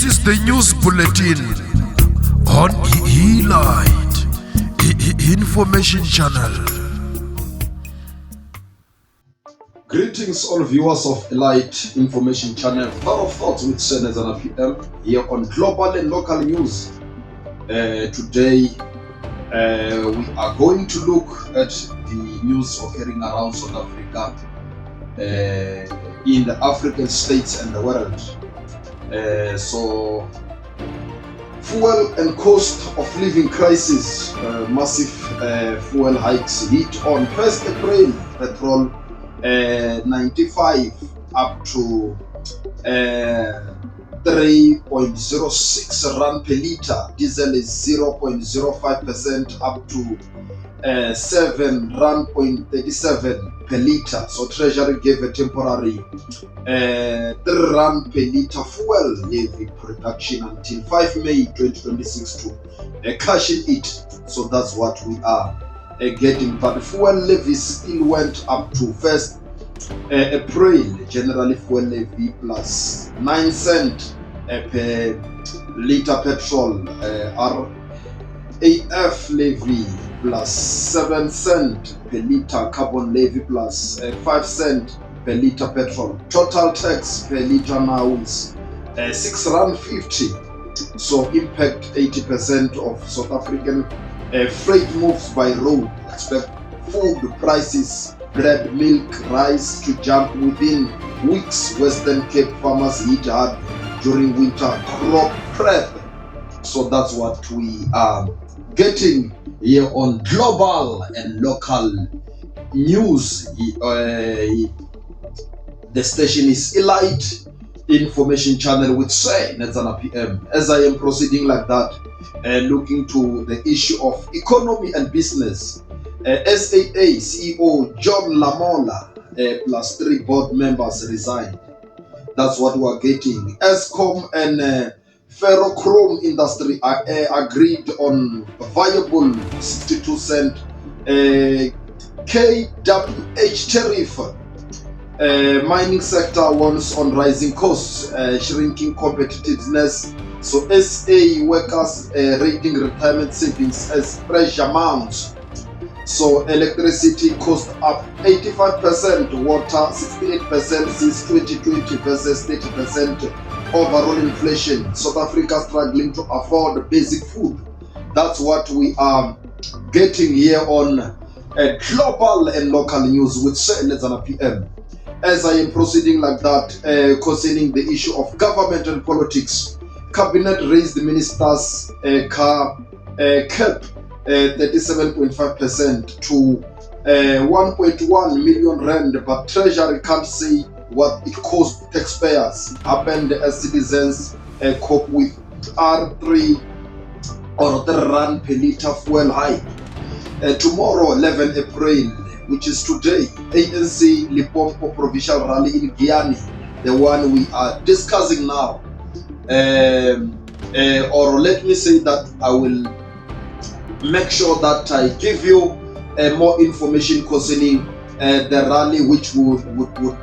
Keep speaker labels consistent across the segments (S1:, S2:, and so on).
S1: This is the news bulletin on Light Information Channel.
S2: Greetings all viewers of Light Information Channel. Power of Thoughts with Senazana PM here on Global and Local News. Today we are going to look at the news occurring around South Africa, in the African states and the world. So fuel and cost of living crisis, massive fuel hikes hit on 1st April, petrol 95 up to 3.06 rand per liter, diesel is 0.05% up to 7 rand 37 per liter. So Treasury gave a temporary 3 rand per liter fuel levy production until 5 May 2026 to cushion it. So that's what we are getting. But the fuel levy still went up to 1st April. Generally fuel levy plus 9 cents per liter petrol, RAF levy plus 7 cents per liter, carbon levy plus 5 cents per liter petrol. Total tax per liter now is 6 rand 50. So impact 80% of South African freight moves by road. Expect food prices, bread, milk, rice to jump within weeks. Western Cape farmers hit hard during winter crop prep. So that's what we are getting here on Global and Local News. The station is Light Information Channel with Say Netsana PM. As I am proceeding like that, looking to the issue of economy and business, SAA CEO John Lamola plus 3 board members resigned. That's what we are getting. Eskom and ferrochrome industry agreed on viable 62 cent KWH tariff. Mining sector warns on rising costs, shrinking competitiveness. So SA workers rating retirement savings as pressure mounts. So electricity cost up 85%, water 68% since 2020 versus 30% overall inflation. South Africa struggling to afford basic food. That's what we are getting here on Global and Local News with Senazana PM. As I am proceeding like that, concerning the issue of government and politics, Cabinet raised the ministers' cap 37.5% to 1.1 million rand, but Treasury can't say what it cost taxpayers. Happened as citizens cope with R3 or 3 rand per liter fuel hike. Tomorrow, 11 April, which is today, ANC Limpopo Provincial Rally in Giyani, the one we are discussing now. Or let me say that I will make sure that I give you more information concerning the rally which would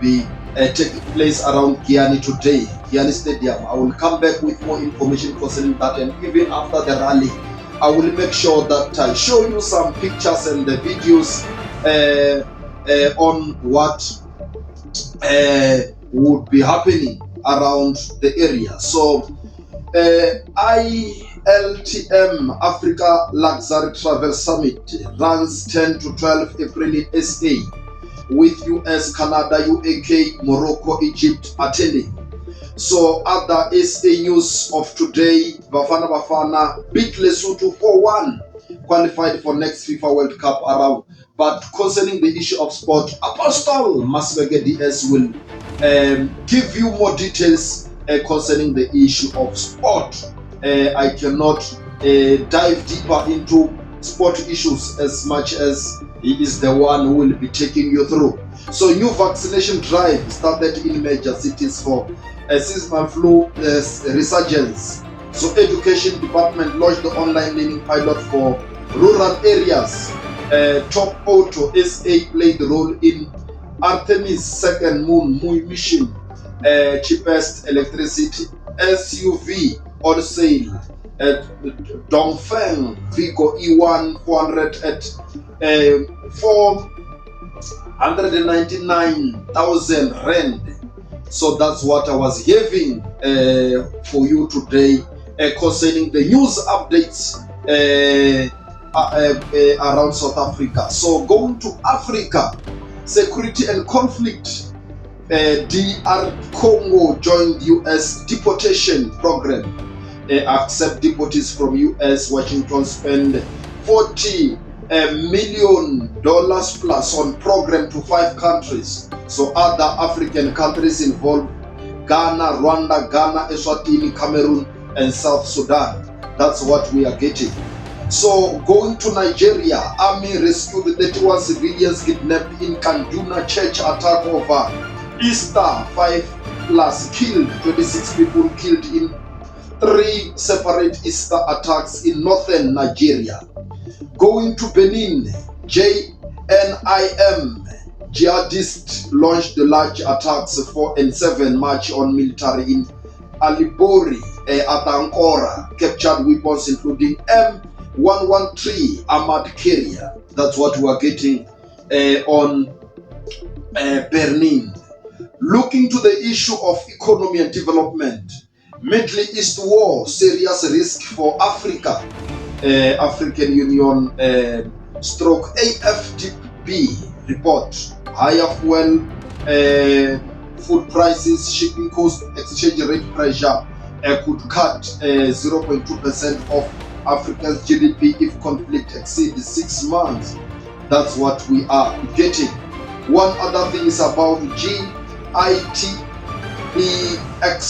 S2: be taking place around Giyani today, Giyani Stadium. I will come back with more information concerning that, and even after the rally, I will make sure that I show you some pictures and the videos on what would be happening around the area. So ILTM Africa Luxury Travel Summit runs 10 to 12 April in SA, with US, Canada, UAK, Morocco, Egypt attending. So other SA news of today: Bafana beat Lesotho 4-1, qualified for next FIFA World Cup around. But concerning the issue of sport, Apostle Masvege DS will give you more details concerning the issue of sport. I cannot dive deeper into sport issues as much as he is the one who will be taking you through. So new vaccination drive started in major cities for seasonal flu resurgence. So education department launched the online learning pilot for rural areas. Top Auto SA played the role in Artemis second moon mission, cheapest electricity SUV on sale at Dongfeng Vigo E1 400 at 499,000 rand. So that's what I was having for you today concerning the news updates around South Africa. So going to Africa, security and conflict. DR Congo joined US deportation program. Accept deportees from US. Washington spend $40 million plus on program to 5 countries. So other African countries involved: Ghana, Rwanda, Ghana, Eswatini, Cameroon, and South Sudan. That's what we are getting. So going to Nigeria, army rescued 31 civilians kidnapped in Kaduna church attack over Easter. 5 plus killed, 26 people killed in 3 separate Easter attacks in northern Nigeria. Going to Benin, JNIM jihadists launched the large attacks 4 and 7 March on military in Alibori, Atankora, captured weapons including M113 armored carrier. That's what we are getting on Benin. Looking to the issue of economy and development, Middle East war, serious risk for Africa. African Union stroke AFDB report. Higher fuel, food prices, shipping cost, exchange rate pressure could cut 0.2% of Africa's GDP if conflict exceeds 6 months. That's what we are getting. One other thing is about GITEX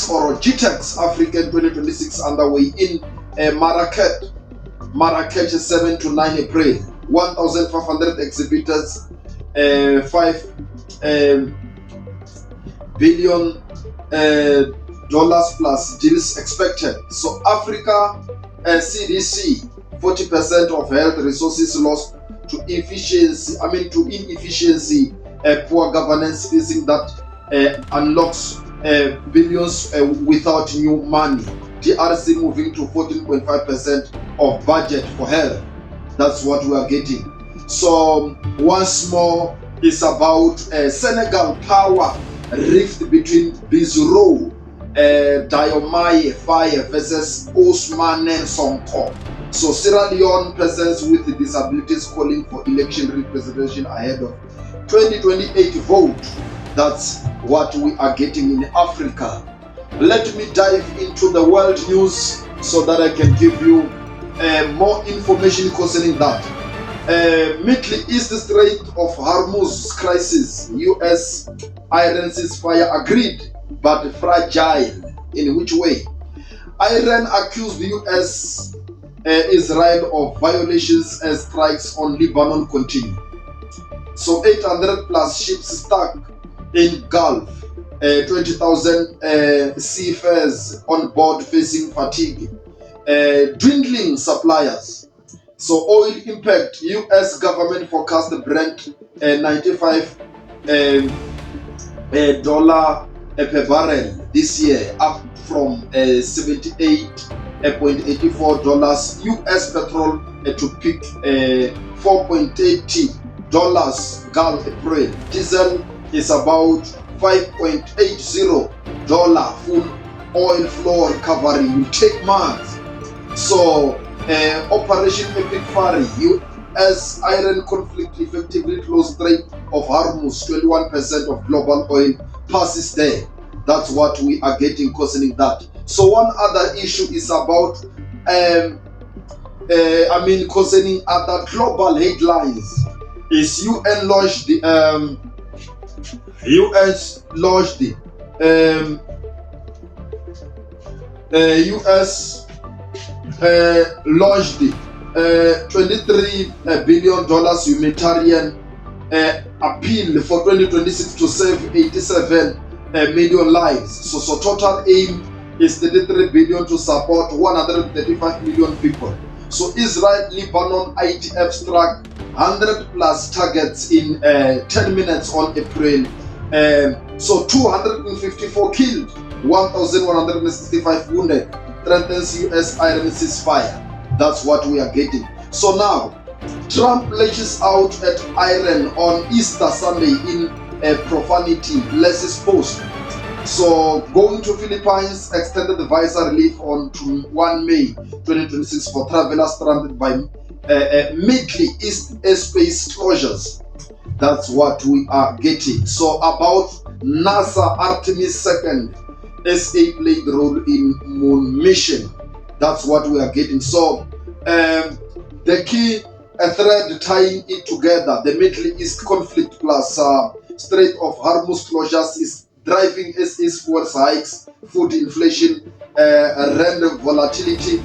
S2: or GTEX African 2026 underway in Marrakech 7 to 9 April. 1,500 exhibitors, $5 billion plus deals expected. So Africa CDC, 40% of health resources lost to inefficiency, poor governance, facing that unlocks billions without new money. DRC moving to 14.5% of budget for health. That's what we are getting. So once more, it's about Senegal power rift between Bizuro, Diomaye Faye versus Ousmane Sonko. So Sierra Leone persons with disabilities calling for election representation ahead of 2028 vote. That's what we are getting in Africa. Let me dive into the world news so that I can give you more information concerning that. Middle East Strait of Hormuz crisis. US Iran ceasefire agreed but fragile. In which way? Iran accused the US Israel of violations as strikes on Lebanon continue. So 800 plus ships stuck in Gulf. 20,000 seafarers on board facing fatigue. Dwindling suppliers. So oil impact. US government forecast Brent $95 per barrel this year, up from $78.84. US petrol to peak $4.80 Gulf April. Diesel is about $5.80. Full oil flow recovery will take months. So Operation Epic Fury, US Iran conflict effectively closed Strait of Hormuz. 21% of global oil passes there. That's what we are getting concerning that. So one other issue is about concerning other global headlines is UN launched the US launched the $23 billion humanitarian appeal for 2026 to save 87 million lives. So total aim is 33 billion to support 135 million people. So Israel, Lebanon, IDF struck 100 plus targets in 10 minutes on April. So 254 killed, 1,165 wounded, threatens US Iran ceasefire. That's what we are getting. So now, Trump lashes out at Iran on Easter Sunday in a profanity, Leslie's post. So going to Philippines extended the visa relief on to 1 May 2026 for travelers stranded by Middle East airspace closures. That's what we are getting. So about NASA Artemis 2nd, SA played the role in moon mission. That's what we are getting. So the key thread tying it together, the Middle East conflict plus Strait of Hormuz closures is driving SA's fuel hikes, food inflation, rand volatility,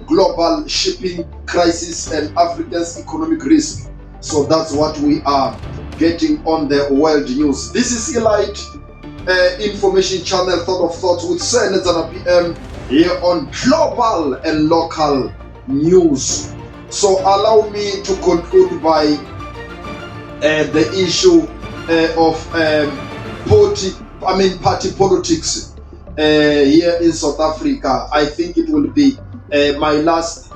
S2: global shipping crisis, and Africa's economic risk. So that's what we are getting on the world news. This is Elite Information Channel, Thought of Thoughts with Senator PM here on global and local news. So allow me to conclude by the issue of party politics here in South Africa. I think it will be my last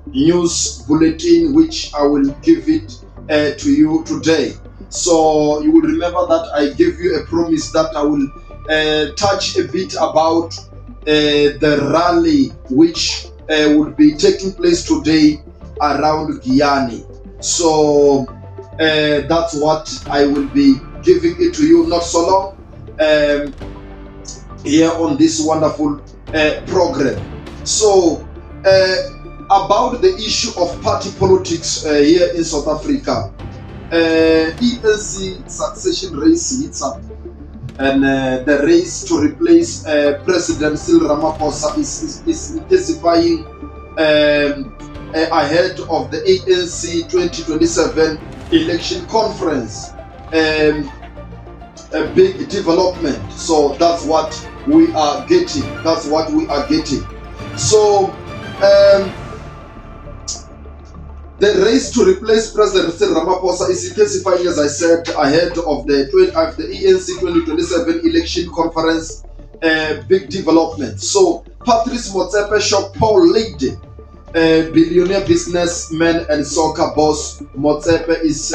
S2: news bulletin which I will give it to you today. So you will remember that I gave you a promise that I will touch a bit about the rally which would be taking place today around Guyana. So that's what I will be giving it to you not so long here on this wonderful program. So about the issue of party politics here in South Africa, ENC succession race heats up, and the race to replace President Cyril Ramaphosa is intensifying ahead of the ANC 2027 election conference. A big development. So that's what we are getting. So the race to replace President Cyril Ramaphosa is intensifying, as I said, ahead of the ANC 2027 election conference. Big development. So Patrice Motsepe shocked Paul Lady, billionaire businessman and soccer boss. Motsepe is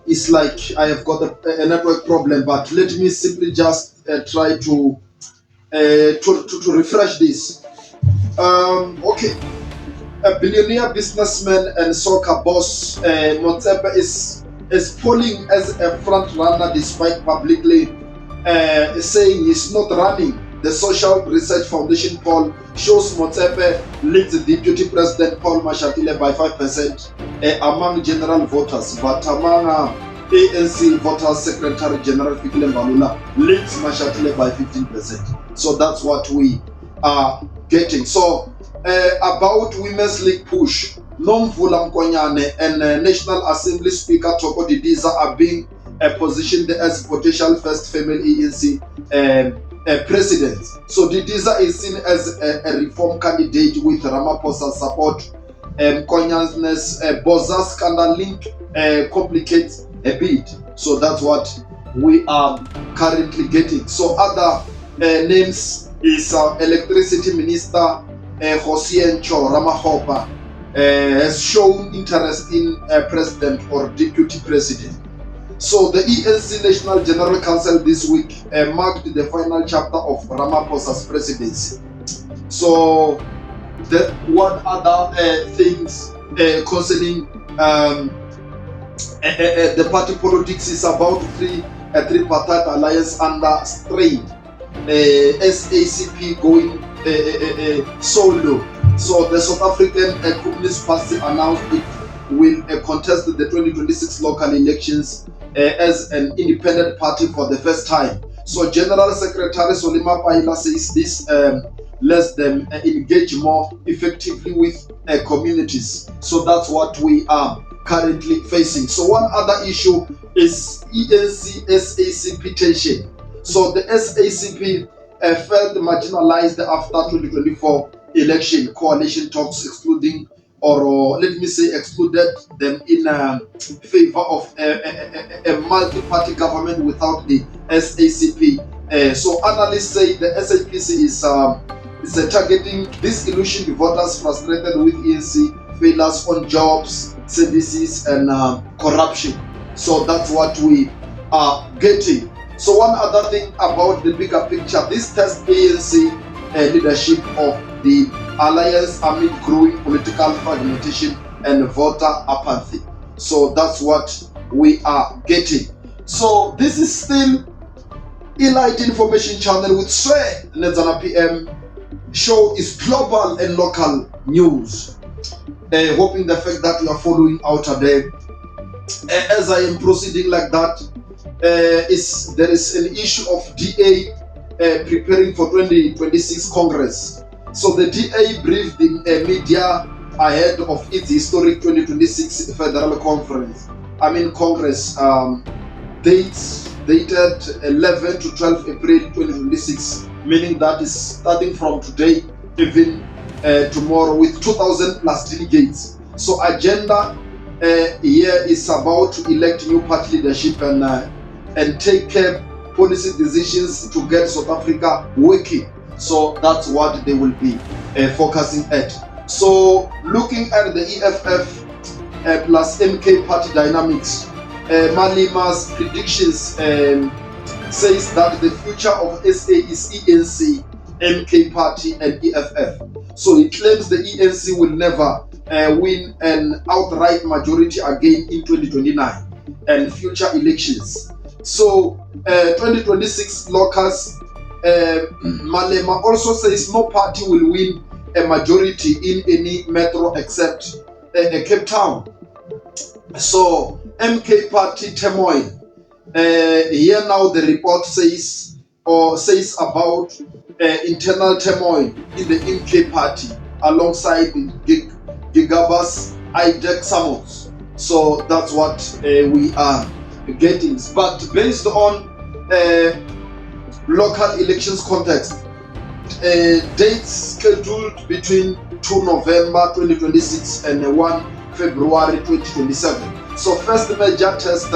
S2: it's like I have got a network problem, but let me simply just try to refresh this. Okay, a billionaire businessman and soccer boss, Motsepe is polling as a front runner despite publicly saying he's not running. The Social Research Foundation poll shows Motsepe leads the Deputy President Paul Mashatile by 5% among general voters, but among ANC voters, Secretary General Fikile Mbalula leads Mashatile by 15%. So that's what we are getting. So about Women's League push, Nomvula Mkonyane and National Assembly Speaker Toko Didiza are being positioned as potential first female ANC president. So Didiza is seen as a reform candidate with Ramaphosa's support. Konyane's Boza scandal link complicates a bit. So that's what we are currently getting. So other names is Electricity Minister Hosiencho Ramahopa has shown interest in president or deputy president. So the ENC National General Council this week marked the final chapter of Ramaphosa's presidency. So what other things concerning the party politics is about a tripartite alliance under strain. SACP going solo. So the South African Communist Party announced it will contest the 2026 local elections as an independent party for the first time. So General Secretary Solima Paila says this lets them engage more effectively with communities. So that's what we are currently facing. So one other issue is ENC SACP tension. So the SACP felt marginalized after 2024 election coalition talks, excluding or let me say excluded them in favor of a multi-party government without the SACP. So analysts say the SAPC is targeting disillusioned voters frustrated with ANC failures on jobs, services, and corruption. So that's what we are getting. So one other thing about the bigger picture, this tests ANC leadership of the alliance amid growing political fragmentation and voter apathy. So that's what we are getting. So this is still Elite Information Channel with Swe Nedzana PM. Show is global and local news. Hoping the fact that you are following out today. As I am proceeding like that, there is an issue of DA preparing for 2026 Congress. So the DA briefed the media ahead of its historic 2026 Federal Congress. Dates dated 11 to 12 April 2026, meaning that is starting from today, even tomorrow, with 2,000 plus delegates. So agenda here is about to elect new party leadership and take policy decisions to get South Africa working. So that's what they will be focusing at. So looking at the EFF plus MK party dynamics, Malima's predictions says that the future of SA is ENC, MK party, and EFF. So he claims the ENC will never win an outright majority again in 2029 and future elections. So 2026 locals, Malema also says no party will win a majority in any metro except Cape Town. So MK party turmoil. Here now the report says about internal turmoil in the MK party alongside Gigaba's hijack summons. So that's what we are getting. But based on local elections context, dates scheduled between 2 November 2026 and 1 February 2027. So first major test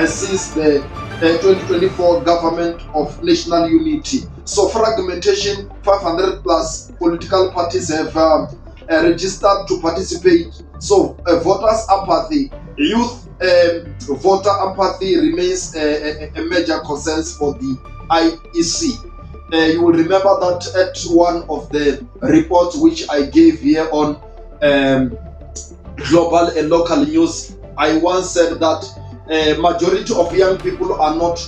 S2: since the 2024 Government of National Unity. So fragmentation, 500 plus political parties have registered to participate. So voters' apathy, youth voter apathy remains a major concern for the IEC. You will remember that at one of the reports which I gave here on global and local news, I once said that majority of young people are not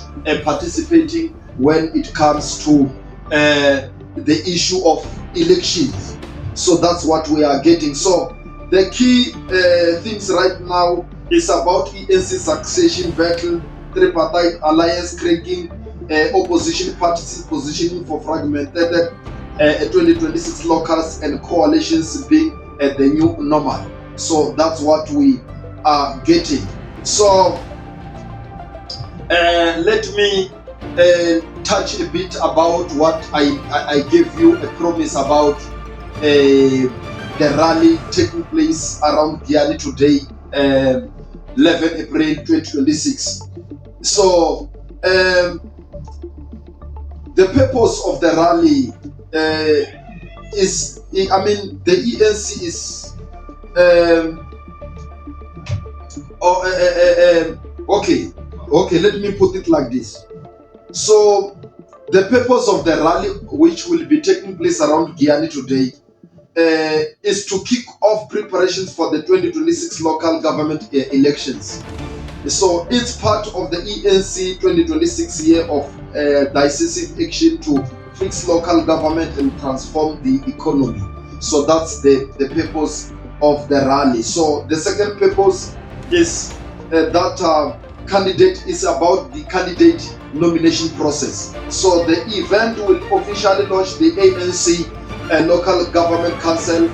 S2: participating when it comes to the issue of elections. So that's what we are getting. So the key things right now is about ENC succession battle, tripartite alliance cracking, opposition parties positioning for fragmented 2026 locals and coalitions being the new normal. So that's what we are getting. So let me touch a bit about what I gave you a promise about the rally taking place around Giyani today, 11 April 2026. So the purpose of the rally is, the ENC is okay, let me put it like this. So the purpose of the rally, which will be taking place around Giyani today, is to kick off preparations for the 2026 local government elections. So it's part of the ENC 2026 year of decisive action to fix local government and transform the economy. So that's the purpose of the rally. So the second purpose is that candidate is about the candidate nomination process. So the event will officially launch the ANC local government council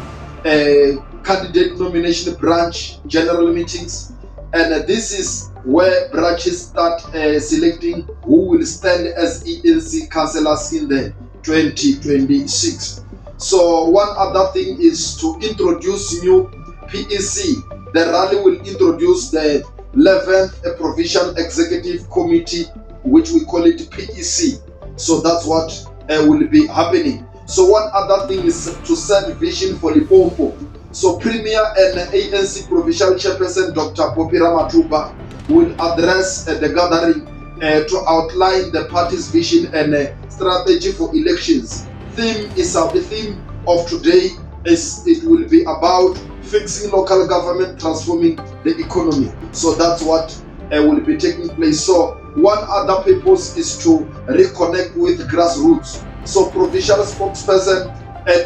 S2: candidate nomination branch general meetings, and this is where branches start selecting who will stand as ANC councillors in the 2026. So one other thing is to introduce new PEC. The rally will introduce the 11th Provincial Executive Committee, which we call it PEC. So that's what will be happening. So one other thing is to set vision for Limpopo. So Premier and ANC Provincial Chairperson Dr. Poppy Ramatuba will address the gathering to outline the party's vision and strategy for elections. The theme of today is it will be about fixing local government, transforming the economy. So that's what will be taking place. So one other purpose is to reconnect with grassroots. So provincial spokesperson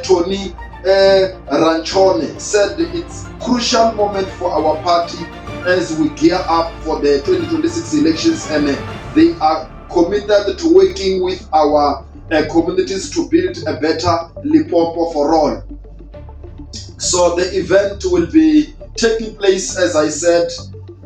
S2: Tony Ranchone said it's crucial moment for our party as we gear up for the 2026 elections, and they are committed to working with our communities to build a better Limpopo for all. So the event will be taking place, as I said,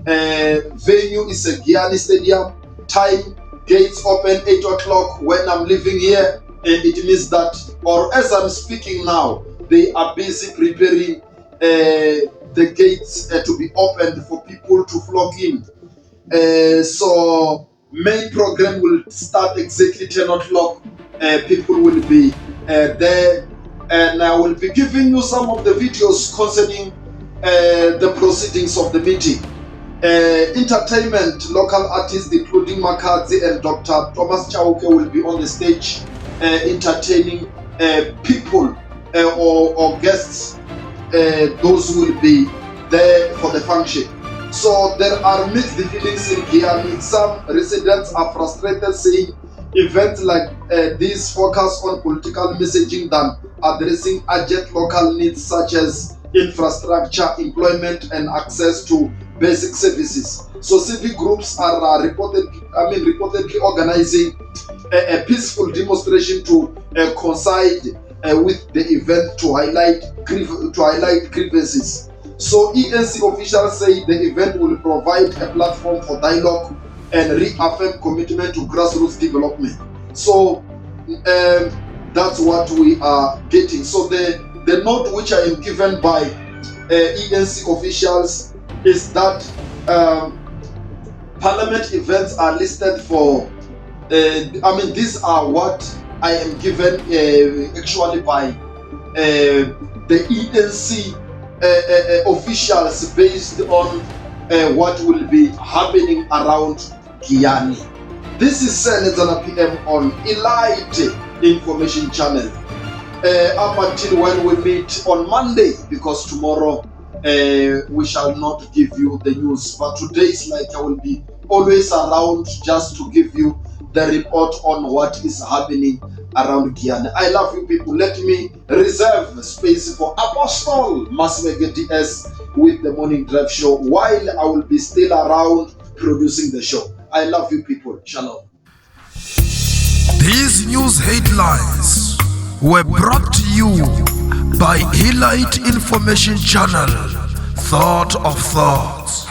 S2: venue is a Giyani Stadium. Time, gates open 8 o'clock. When I'm leaving here, it means that, or as I'm speaking now, they are busy preparing the gates to be opened for people to flock in. So main program will start exactly 10 o'clock. People will be there, and I will be giving you some of the videos concerning the proceedings of the meeting. Entertainment, local artists including Makadzi and Dr. Thomas Chauke will be on the stage entertaining people or guests, those who will be there for the function. So there are mixed feelings in Giyani. Some residents are frustrated, saying events like these focus on political messaging than addressing urgent local needs such as infrastructure, employment, and access to basic services. So civic groups are reportedly organizing a peaceful demonstration to coincide with the event to highlight grievances. So ENC officials say the event will provide a platform for dialogue and reaffirm commitment to grassroots development. So that's what we are getting. So the note which I am given by ENC officials is that parliament events are listed for, these are what I am given actually by the ENC officials based on what will be happening around Giyani. This is Senator PM on Elite Information Channel. Up until when we meet on Monday, because tomorrow we shall not give you the news. But today is like I will be always around just to give you the report on what is happening around Giyani. I love you people. Let me reserve space for Apostle Maswege DS with the Morning Drive Show while I will be still around producing the show. I love you people. Shalom.
S1: These news headlines were brought to you by Elite Information Channel. Thought of Thoughts.